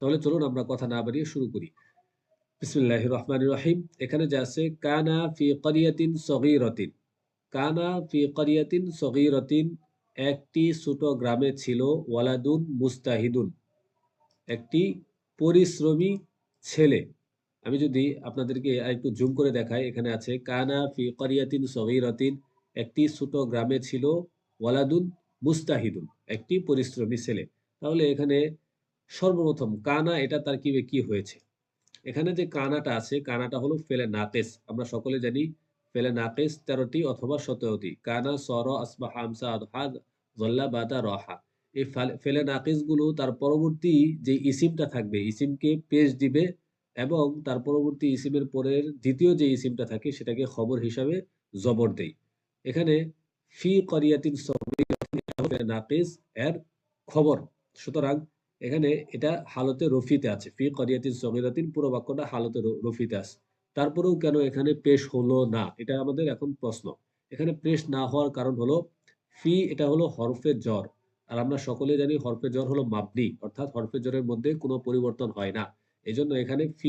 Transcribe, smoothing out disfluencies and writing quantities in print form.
তাহলে চলুন আমরা কথা না বাড়িয়ে শুরু করি। বিসমিল্লাহির রহমানির রহিম। এখানে যে আছে কানা ফি ক্বরিয়াতিন সগীরাতিন, কানা ফি ক্বরিয়াতিন সগীরাতিন, একটি ছোট গ্রামে ছিল ওয়ালাদুন মুস্তাহিদুন, একটি পরিশ্রমী ছেলে। আমি যদি আপনাদেরকে আরেকটু জুম করে দেখাই, এখানে আছে কানা ফি ক্বরিয়াতিন সগীরাতিন, একটি ছোট গ্রামে ছিল ওয়ালাদুন মুস্তাহিদুন, একটি পরিশ্রমী ছেলে। তাহলে এখানে সর্বপ্রথম কানা এটা তারকিবে কি হয়েছে? এখানে যে কানাটা আছে, কানাটা হলো ফেলে নাকেস। আমরা সকলে জানি ফেলে নাকেস 13টি অথবা 17টি। কানা, সর, আসবাহা, আমসা, আদহা, জল্লা, বাদা, রহা। এই ফেলে নাকিস গুলো তার পরবর্তী যে ইসিমটা থাকবে, ইসিমকে পেশ দিবে এবং তার পরবর্তী ইসিমের পরের দ্বিতীয় যে ইসিমটা থাকে সেটাকে খবর হিসাবে জবর দেয়। এখানে ফি করিয়াতিন ফেলে নাকিস এর খবর। সুতরাং এখানে এটা হালতে রফিতে আছে। ফি করিয়াতিন সগীরাতিন পুরো বাক্যটা হালতে রফিতে আছে। তারপরেও কেন এখানে পেশ হলো না, এটা আমাদের এখন প্রশ্ন। এখানে পেশ না হওয়ার কারণ হলো ফি এটা হলো হরফে জ্বর। আর আমরা সকলে জানি হরফে জ্বর হলো মাবনি, অর্থাৎ হরফে জ্বরের মধ্যে কোনো পরিবর্তন হয় না। এজন্য এখানে ফি